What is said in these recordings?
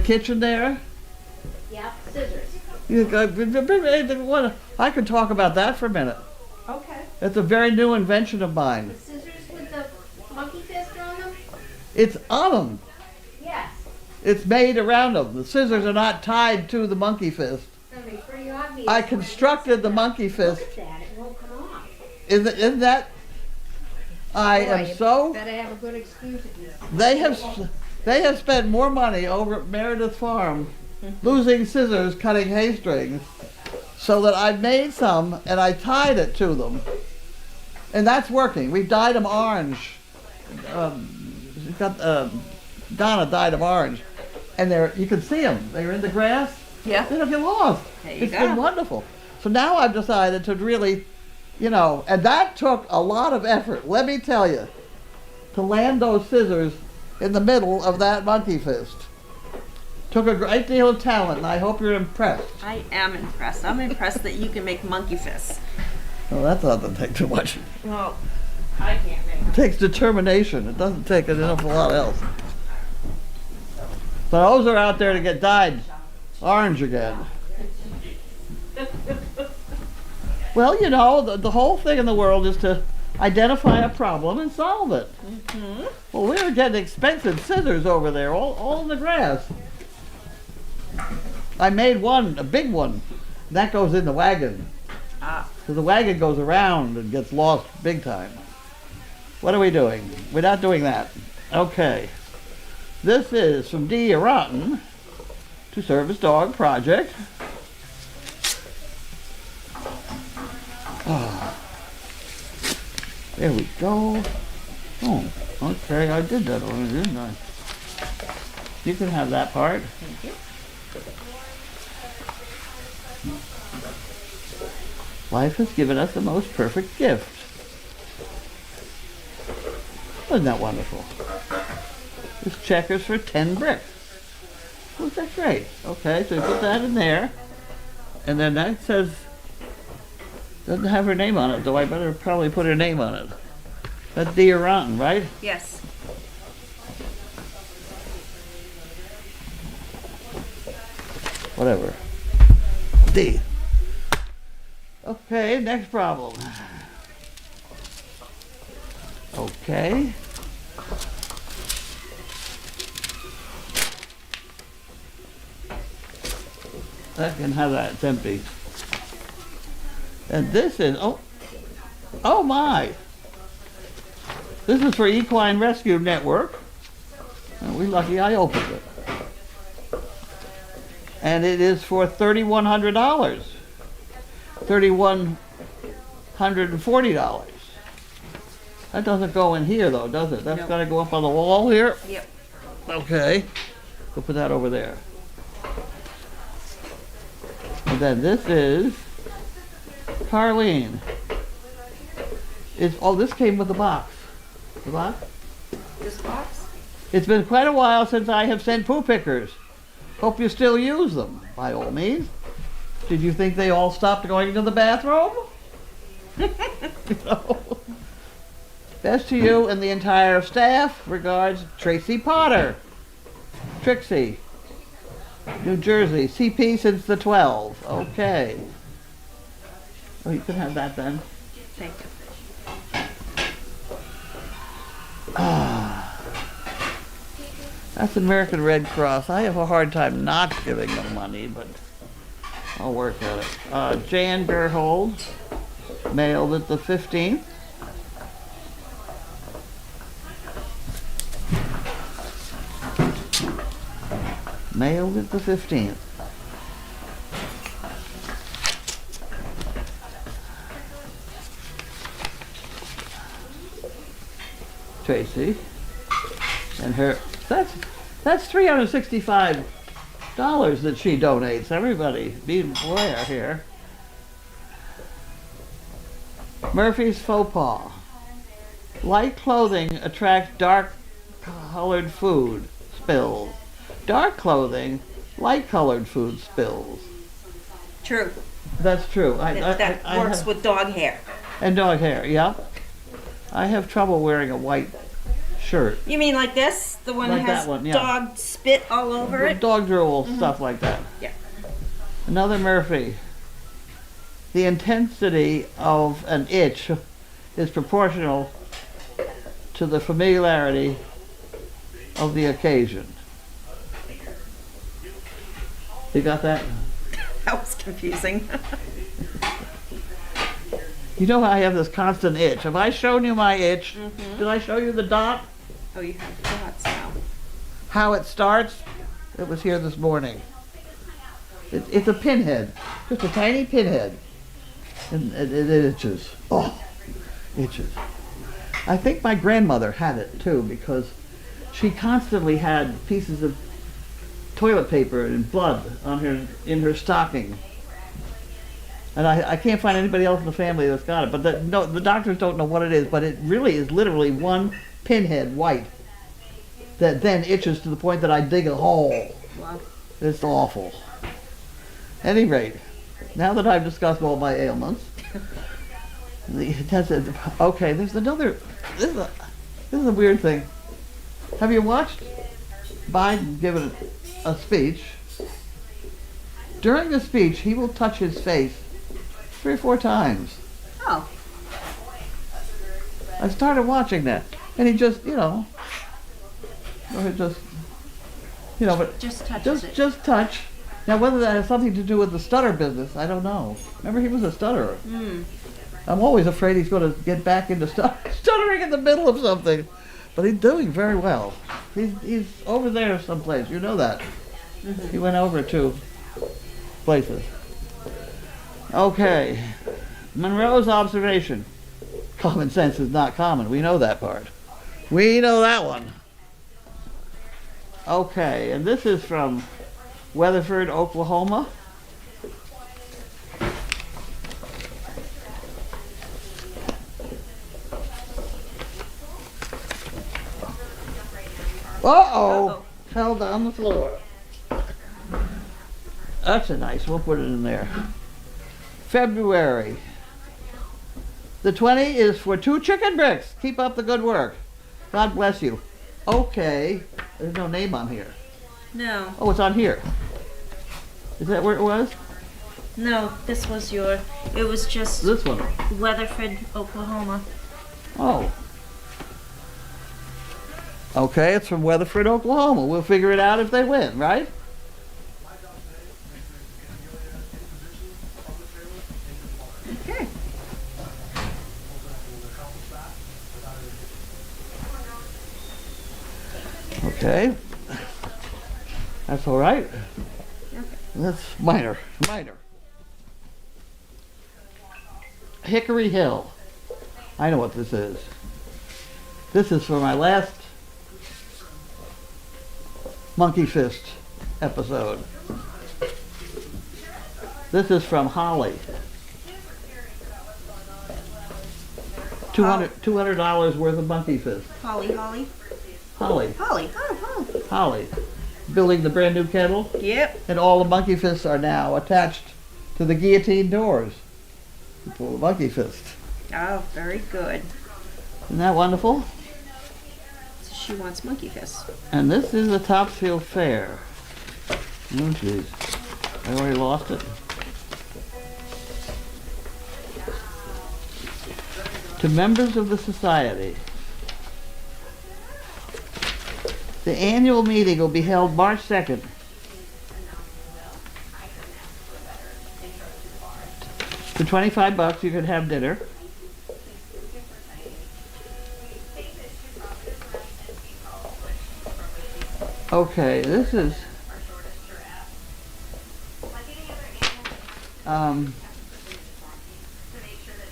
kitchen there? Yeah, scissors. I could talk about that for a minute. Okay. It's a very new invention of mine. The scissors with the monkey fist on them? It's on them. Yes. It's made around them. The scissors are not tied to the monkey fist. It's gonna be pretty obvious. I constructed the monkey fist. Look at that, it won't come off. Isn't that? I Boy, am you so. better have a good excuse if you. They have spent more money over at Meredith Farm losing scissors cutting hay strings so that I made some and I tied it to them. And that's working. We've dyed them orange. Donna dyed them orange. And you can see them. They're in the grass. Yeah. They don't get lost. It's been wonderful. So now I've decided to really, and that took a lot of effort, let me tell you, to land those scissors in the middle of that monkey fist. Took a great deal of talent, and I hope you're impressed. I am impressed. I'm impressed that you can make monkey fists. Well, that doesn't take too much. Well, I can't make them. It takes determination. It doesn't take an awful lot else. So those are out there to get dyed orange again. Well, the whole thing in the world is to identify a problem and solve it. Mm-hmm. Well, we were getting expensive scissors over there, all in the grass. I made one, a big one. That goes in the wagon. So the wagon goes around and gets lost big time. What are we doing? We're not doing that. Okay. This is from D. Rotten to Service Dog Project. Oh. There we go. Oh, okay, I did that already, didn't I? You can have that part. Thank you. Life has given us the most perfect gift. Isn't that wonderful? This check is for 10 bricks. Wasn't that great? Okay, so you put that in there. And then that says, doesn't have her name on it, though I better probably put her name on it. That's D. Rotten, right? Yes. Whatever. D. Okay, next problem. Okay. I can have that, it's empty. And this is, oh my! This is for Equine Rescue Network. And we're lucky I opened it. And it is for $3,100. $3,140. That doesn't go in here though, does it? That's Nope. got to go up on the wall here? Yep. Okay. We'll put that over there. And then this is Carlene. This came with the box. The box? This box? It's been quite a while since I have sent poo pickers. Hope you still use them, by all means. Did you think they all stopped going to the bathroom? Best to you and the entire staff. Regards, Tracy Potter. Trixie. New Jersey. CP since the 12. Okay. Oh, you can have that then. Thank you. That's American Red Cross. I have a hard time not giving them money, but I'll work at it. Jan Gerhold, mailed it the 15th. Mailed it the 15th. Tracy and her, that's $365 that she donates. Everybody be aware here. Murphy's Faux Pas. Light clothing attracts dark colored food spills. Dark clothing, light colored food spills. True. That's true. That works have, with dog hair. and dog hair, yeah. I have trouble wearing a white shirt. You mean like this? The one Like that has that one, yeah. dog spit all over it? Dog drool, stuff like that. Yeah. Another Murphy. The intensity of an itch is proportional to the familiarity of the occasion. You got that? That was confusing. You know I have this constant itch. Have I shown you my itch? Did I show you the dot? Oh, you have dots now. How it starts? It was here this morning. It's a pinhead. Just a tiny pinhead. And it itches. Oh, itches. I think my grandmother had it too because she constantly had pieces of toilet paper and blood on her in her stocking. And I can't find anybody else in the family that's got it. But the doctors don't know what it is, but it really is literally one pinhead white that then itches to the point that I dig a hole. Wow. It's awful. Any rate, now that I've discussed all my ailments, okay, there's another, this is a weird thing. Have you watched Biden give a speech? During the speech, he will touch his face 3 or 4 times. Oh. I started watching that, and he just, or just, but Just touches it. just touch. Now, whether that has something to do with the stutter business, I don't know. Remember, he was a stutterer. I'm always afraid he's going to get back into stuttering in the middle of something. But he's doing very well. He's over there someplace. You know that. He went over to places. Okay. Monroe's observation. Common sense is not common. We know that part. We know that one. Okay, and this is from Weatherford, Oklahoma. Uh-oh! Fell down the floor. That's a nice, we'll put it in there. February. The 20 is for 2 chicken bricks. Keep up the good work. God bless you. Okay. There's no name on here. No. Oh, it's on here. Is that where it was? No, this was it was just This one. Weatherford, Oklahoma. Oh. Okay, it's from Weatherford, Oklahoma. We'll figure it out if they win, right? Okay. Okay. That's all right. Okay. That's minor. Hickory Hill. I know what this is. This is for my last Monkey Fist episode. This is from Holly. $200 worth of Monkey Fist. Holly. Holly. Oh. Holly. Building the brand new kettle. Yep. And all the Monkey Fists are now attached to the guillotine doors. For the Monkey Fist. Oh, very good. Isn't that wonderful? So she wants monkey fist. And this is the Topsfield Fair. Oh, jeez. I already lost it. To members of the society. The annual meeting will be held March 2nd. For $25, you can have dinner. Okay, this is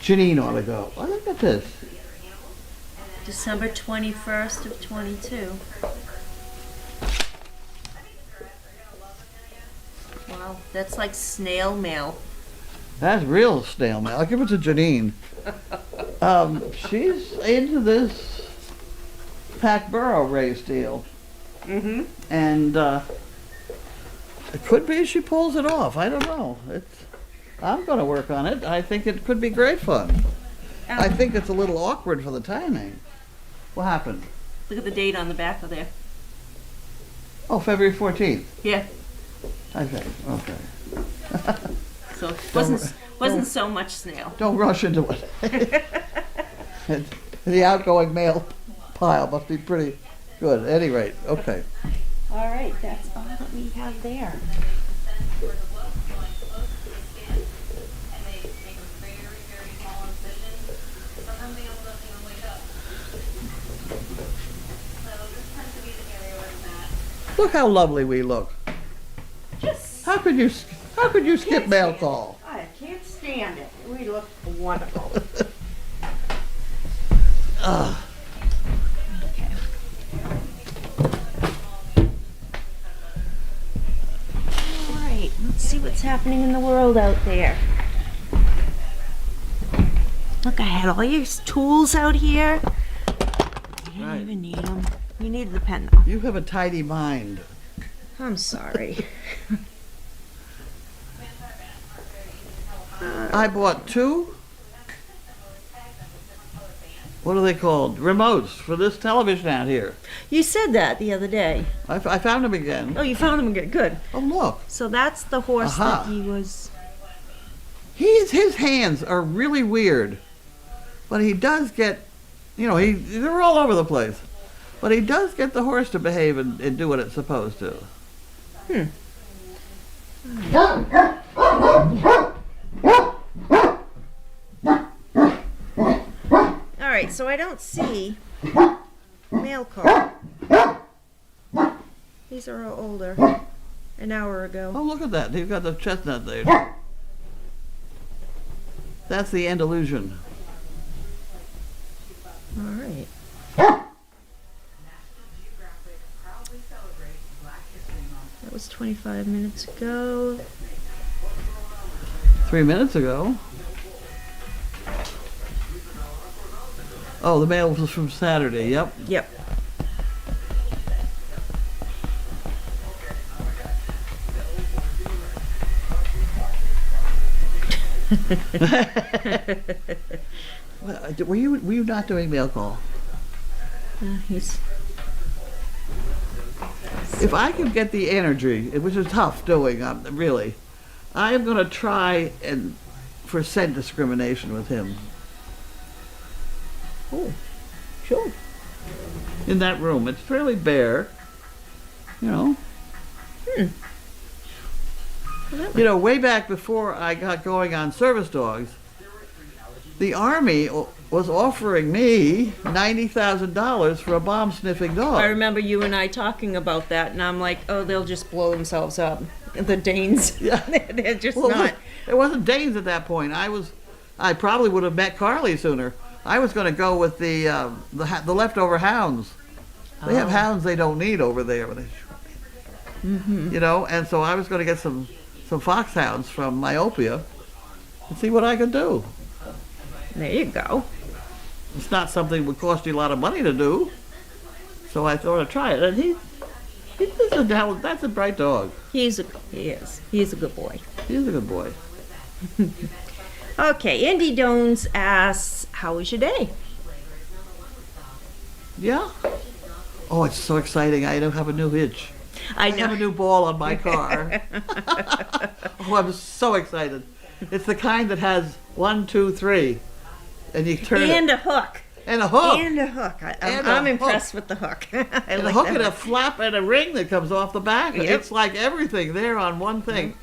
Janine ought to go. Oh, look at this. December 21st of 22. Wow, that's like snail mail. That's real snail mail. I'll give it to Janine. She's into this Packborough race deal. Mm-hmm. And it could be she pulls it off. I don't know. I'm going to work on it. I think it could be great fun. I think it's a little awkward for the timing. What happened? Look at the date on the back of there. Oh, February 14th, Yeah. I think. Okay. So it Don't- wasn't so much snail. Don't rush into it. And the outgoing mail pile must be pretty good. At any rate, okay. All right, that's all that we have there. Look how lovely we look. Just, How could you skip mail call? I can't stand it. We look wonderful. Ugh. Okay. All right, let's see what's happening in the world out there. Look, I had all your tools out here. You didn't Right. even need them. You needed the pen though. You have a tidy mind. I'm sorry. I bought two, what are they called? Remotes for this television out here. You said that the other day. I found them again. Oh, you found them again. Good. Oh, look. So that's the horse Aha. that he was. His hands are really weird. But he does get, they're all over the place. But he does get the horse to behave and do what it's supposed to. All right, so I don't see mail call. These are all older. An hour ago. Oh, look at that. He's got the chestnut there. That's the Andalusian. All right. That was 25 minutes ago. 3 minutes ago. Oh, the mail was from Saturday. Yep. Yep. Were you not doing mail call? He's. If I can get the energy, which is tough doing, really, I am going to try and for scent discrimination with him. Oh, sure. In that room, it's fairly bare. Way back before I got going on service dogs, the Army was offering me $90,000 for a bomb-sniffing dog. I remember you and I talking about that, and I'm like, oh, they'll just blow themselves up. The Danes, Yeah. they're just Well, not. It wasn't Danes at that point. I probably would have met Carly sooner. I was going to go with the leftover hounds. They have hounds they don't need over there. And so I was going to get some foxhounds from Myopia and see what I could do. There you go. It's not something that would cost you a lot of money to do, so I thought I'd try it. And that's a bright dog. He is. He's a good boy. He's a good boy. Okay, Indy Dones asks, how was your day? Yeah. Oh, it's so exciting! I don't have a new hitch. I I have a know. new ball on my car. Oh, I'm so excited. It's the kind that has 1, 2, 3, and you turn And it. a hook. And a hook. And a hook. And a I'm hook. impressed with the hook. I And a like hook that and a one. flap and a ring that comes off the back. Yep. It's like everything there on one thing.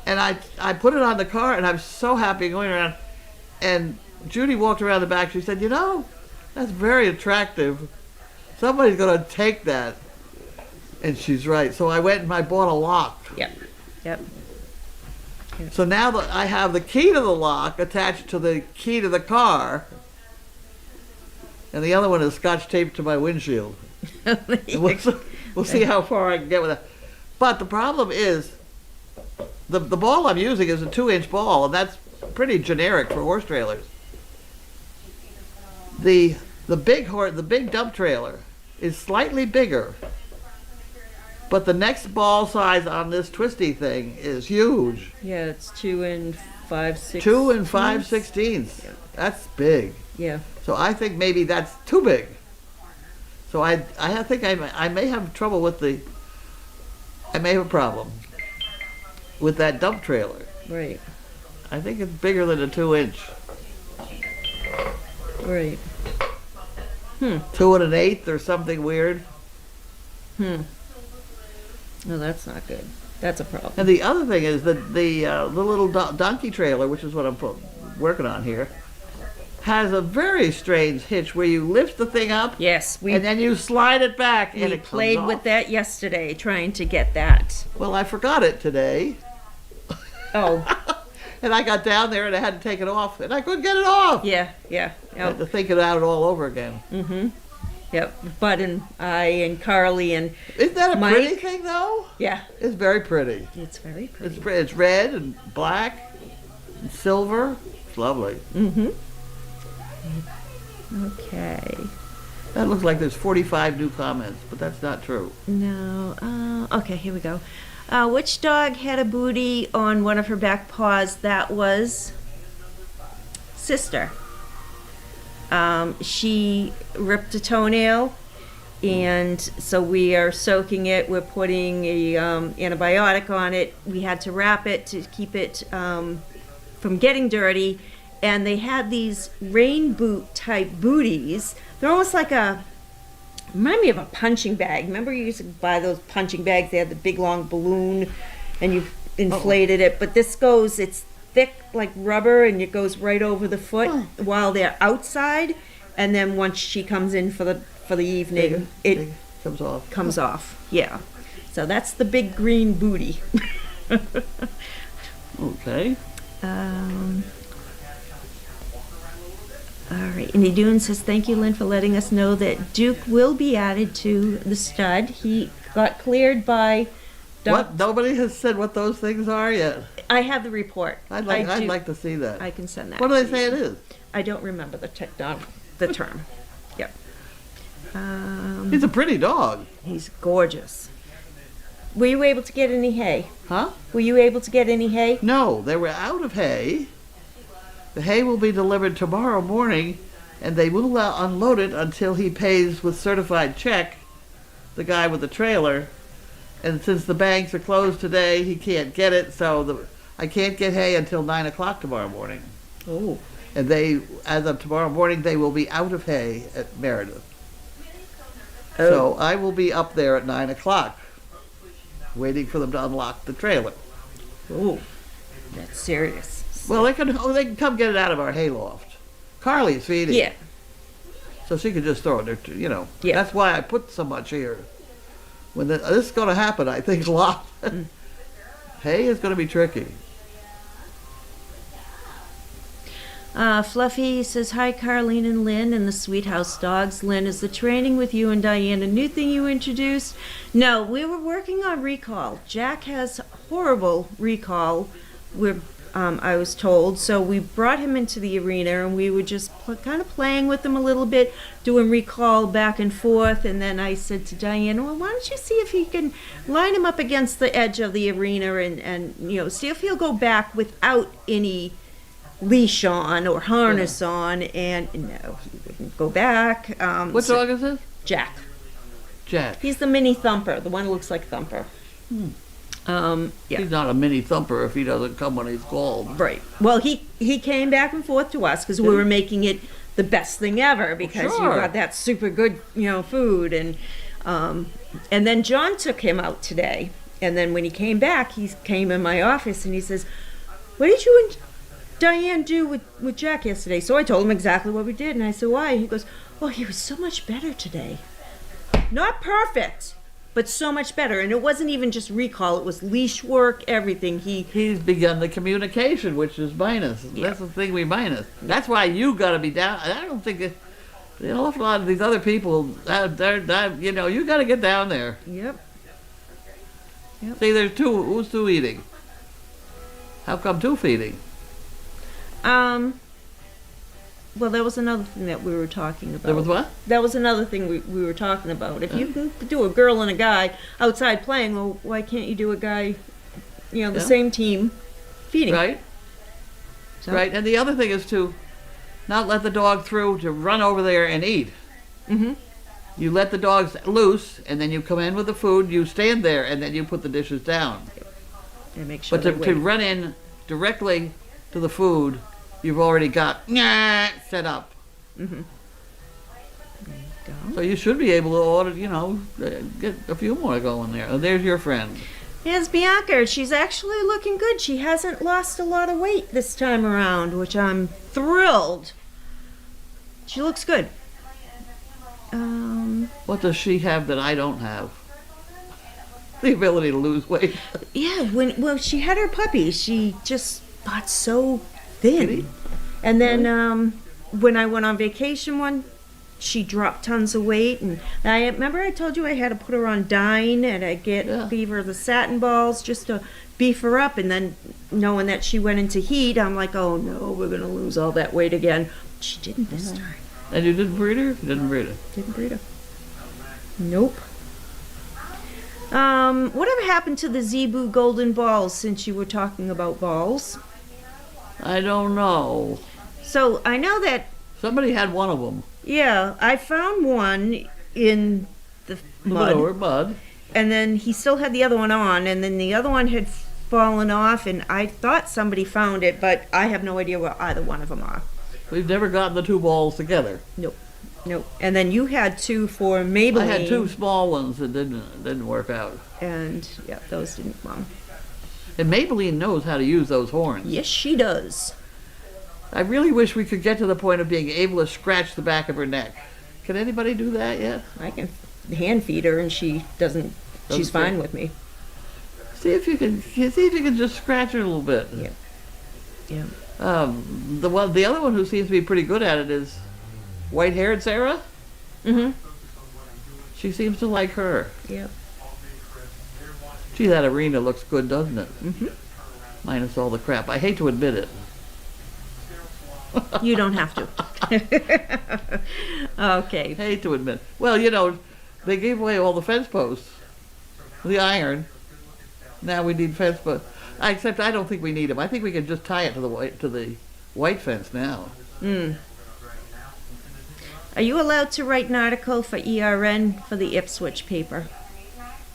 And I put it on the car, and I'm so happy going around. And Judy walked around the back. She said, that's very attractive. Somebody's going to take that. And she's right. So I went and I bought a lock. Yep. So now that I have the key to the lock attached to the key to the car, and the other one is scotch taped to my windshield. And we'll see how far I can get with that. But the problem is, the ball I'm using is a 2-inch ball, and that's pretty generic for horse trailers. The big dump trailer is slightly bigger, but the next ball size on this twisty thing is huge. Yeah, it's 2 and 5/16. 2 and 5/16. That's big. Yeah. So I think maybe that's too big. So I think I may have trouble with I may have a problem with that dump trailer. Right. I think it's bigger than a 2-inch. Right. 2 1/8 or something weird. No, that's not good. That's a problem. And the other thing is that the little donkey trailer, which is what I'm working on here, has a very strange hitch where you lift the thing up Yes, and then you slide it back and we it comes played off. with that yesterday, trying to get that. Well, I forgot it today. Oh, And I got down there and I had to take it off and I couldn't get it off. yeah. I had to think it out all over again. Yep. Bud and I and Carly and Isn't that a Mike? pretty thing though? yeah, It's very pretty. it's very pretty. It's red and black and silver. It's lovely. Okay. That looks like there's 45 new comments, but that's not true. No. Okay, here we go. Which dog had a booty on one of her back paws? That was Sister. She ripped a toenail, and so we are soaking it. We're putting a antibiotic on it. We had to wrap it to keep it from getting dirty. And they had these rain boot type booties. They're almost like remind me of a punching bag. Remember you used to buy those punching bags? They had the big long balloon and you inflated it. But this it's thick like rubber and it goes right over the foot while they're outside. And then once she comes in for the evening, it comes off. Comes off. Yeah. So that's the big green booty. Okay. All right, and Dune says, thank you, Lynn, for letting us know that Duke will be added to the stud. He got cleared by... What? Nobody has said what those things are yet. I have the report. I'd like to see that. I can send that. What do to they say you. it is? I don't remember the term. Yep. He's a pretty dog. He's gorgeous. Were you able to get any hay? Huh? Were you able to get any hay? No, they were out of hay. The hay will be delivered tomorrow morning, and they will not unload it until he pays with certified check, the guy with the trailer. And since the banks are closed today, he can't get it, so I can't get hay until 9 o'clock tomorrow morning. Oh. And as of tomorrow morning, they will be out of hay at Meredith. Oh. So I will be up there at 9 o'clock, waiting for them to unlock the trailer. Oh. That's serious. Well, they can come get it out of our hayloft. Carly's feeding. Yeah. So she could just throw it there, Yeah. That's why I put so much here. When this is going to happen, I think a lot. Hay is going to be tricky. Fluffy says, hi, Carlene and Lynn and the Sweet House Dogs. Lynn, is the training with you and Diane a new thing you introduced? No, we were working on recall. Jack has horrible recall, I was told. So we brought him into the arena and we were just kind of playing with him a little bit, doing recall back and forth. And then I said to Diane, well, why don't you see if he can line him up against the edge of the arena and see if he'll go back without any leash on or harness on. And no, he wouldn't go back. What dog is this? Jack. Jack. He's the mini Thumper, the one who looks like Thumper. Yeah. He's not a mini Thumper if he doesn't come when he's called. Right. Well, he came back and forth to us because we were making it the best thing ever because you got that super good, food. And then John took him out today. And then when he came back, he came in my office and he says, what did you and Diane do with Jack yesterday? So I told him exactly what we did. And I said, why? He goes, oh, he was so much better today. Not perfect, but so much better. And it wasn't even just recall, it was leash work, everything. He's begun the communication, which is minus. Yeah. That's the thing we minus. That's why you got to be down. I don't think an awful lot of these other people, you got to get down there. Yep. See, there's two. Who's two eating? How come two feeding? Well, that was another thing that we were talking about. There was what? That was another thing we were talking about. If you can do a girl and a guy outside playing, well, why can't you do a guy, the same team feeding? Right. So, Right. And the other thing is to not let the dog through to run over there and eat. Mm-hmm. You let the dogs loose, and then you come in with the food, you stand there, and then you put the dishes down. And make sure But they to wait. run in directly to the food, you've already got set up. Go. So you should be able to order, get a few more going there. Oh, there's your friend. Here's Bianca. She's actually looking good. She hasn't lost a lot of weight this time around, which I'm thrilled. She looks good. What does she have that I don't have? The ability to lose weight. Yeah, well, she had her puppy, she just got so thin. Kitty? And then when I went on vacation she dropped tons of weight. And I remember I told you I had to put her on Dine and I gave her the satin balls just to beef her up. And then knowing that she went into heat, I'm like, oh no, we're going to lose all that weight again. She didn't this time. And you didn't breed her? You didn't breed her. Didn't breed her. Nope. Whatever happened to the Zebu golden balls since you were talking about balls? I don't know. So I know that, Somebody had one of them. yeah, I found one in the mud. Lower mud. And then he still had the other one on, and then the other one had fallen off, and I thought somebody found it, but I have no idea where either one of them are. We've never gotten the two balls together. Nope. And then you had two for Maybelline. I had two small ones that didn't work out. And, yeah, those didn't come. And Maybelline knows how to use those horns. Yes, she does. I really wish we could get to the point of being able to scratch the back of her neck. Can anybody do that yet? I can hand feed her, and she doesn't, she's Okay. fine with me. See if you can just scratch her a little bit. Yeah. The other one who seems to be pretty good at it is white-haired Sarah. Mm-hmm. She seems to like her. Yep. Gee, that arena looks good, doesn't it? Mm-hmm. Minus all the crap. I hate to admit it. You don't have to. Okay. Hate to admit. Well, they gave away all the fence posts, the iron. Now we need fence posts. Except I don't think we need them. I think we can just tie it to the white fence now. Are you allowed to write an article for ERN for the Ipswich paper?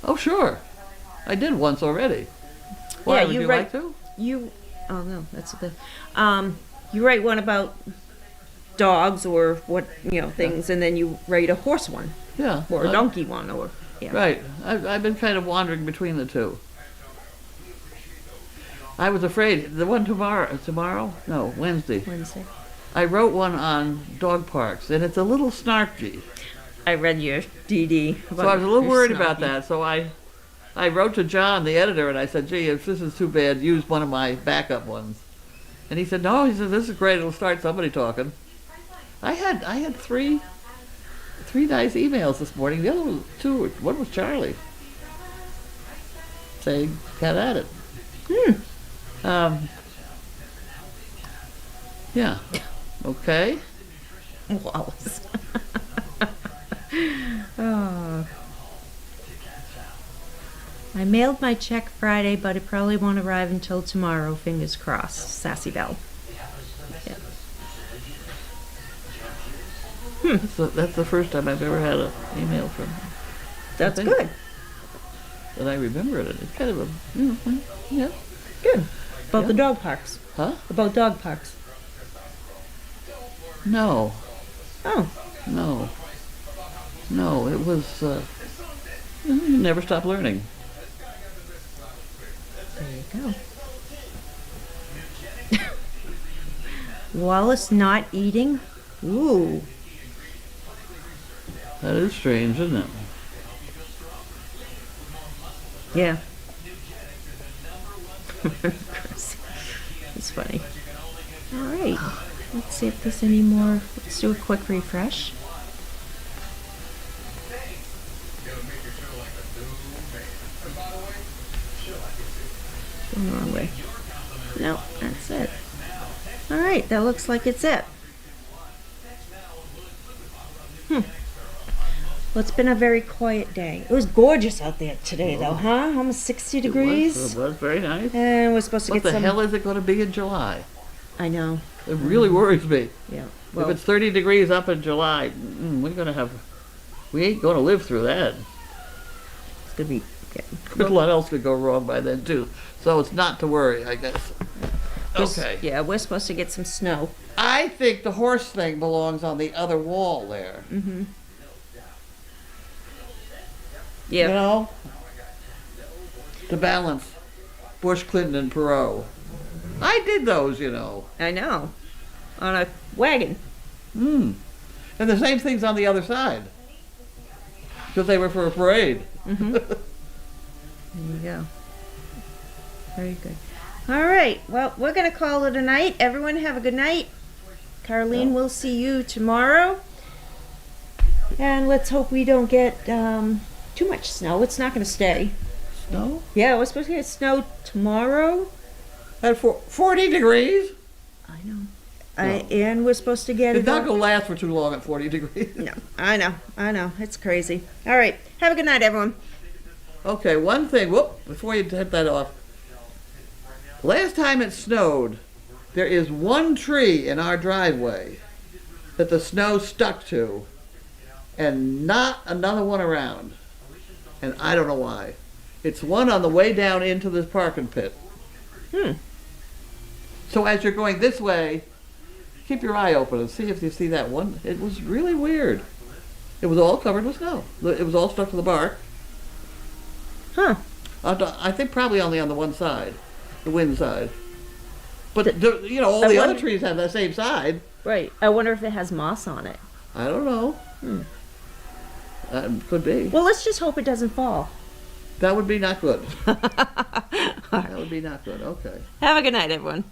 Oh, sure. I did once already. Why, Yeah, would you you write- like to? Oh no, that's the. You write one about dogs or things, and then you write a horse one Yeah. or a donkey one, or yeah. Right. I've been kind of wandering between the two. I was afraid. The one tomorrow? No, Wednesday. Wednesday. I wrote one on dog parks, and it's a little snarky. I read your DD. So I was a little worried about that. So I wrote to John, the editor, and I said, gee, if this is too bad, use one of my backup ones. And he said, no, this is great. It'll start somebody talking. I had three nice emails this morning. The other one was Charlie saying, "Get at it." Yeah. Okay. Wallace. Oh. I mailed my check Friday, but it probably won't arrive until tomorrow. Fingers crossed. Sassy Bell. Yeah. That's the first time I've ever had an email from him. That's think- good. That I remember it. It's kind of a, yeah. Good. About the Yeah. dog parks. Huh? About dog parks. No. Oh. No, it was, you never stop learning. There you go. Wallace not eating? Ooh. That is strange, isn't it? Yeah. It's funny. All right. Let's see if there's any more. Let's do a quick refresh. Going the wrong way. No, that's it. All right, that looks like it's it. Well, it's been a very quiet day. It was gorgeous out there today, though, huh? Almost 60 degrees. It was very nice. And we're supposed to What get the some. hell is it going to be in July? I know. It really worries me. Yeah. If Well, it's 30 degrees up in July, we're going to have We ain't gonna live through that. It's gonna be, yeah. A lot else could go wrong by then too. So it's not to worry, I guess. Okay. Yeah, we're supposed to get some snow. I think the horse thing belongs on the other wall there. Mm-hmm. You Yeah, know? To balance Bush, Clinton, and Perot. I did those, you know. I know. On a wagon. Hmm. And the same thing's on the other side. Because they were for a parade. Mm-hmm. There you go. Very good. All right. Well, we're going to call it a night. Everyone have a good night. Carlene, we'll see you tomorrow. And let's hope we don't get too much snow. It's not going to stay. Snow? Yeah, we're supposed to get snow tomorrow. At 40 degrees? I know. And we're supposed to get It's not about- going to last for too long at 40 degrees. No, I know. It's crazy. All right. Have a good night, everyone. Okay, one thing, whoop, before you hit that off. Last time it snowed, there is one tree in our driveway that the snow stuck to, and not another one around. And I don't know why. It's one on the way down into this parking pit. So as you're going this way, keep your eye open and see if you see that one. It was really weird. It was all covered with snow. It was all stuck to the bark. Huh. I think probably only on the one side, the wind side. But you know, all I the wonder- other trees have that same side. Right. I wonder if it has moss on it. I don't know. Could be. Well, let's just hope it doesn't fall. That would be not good. That would be not good. Okay. Have a good night, everyone.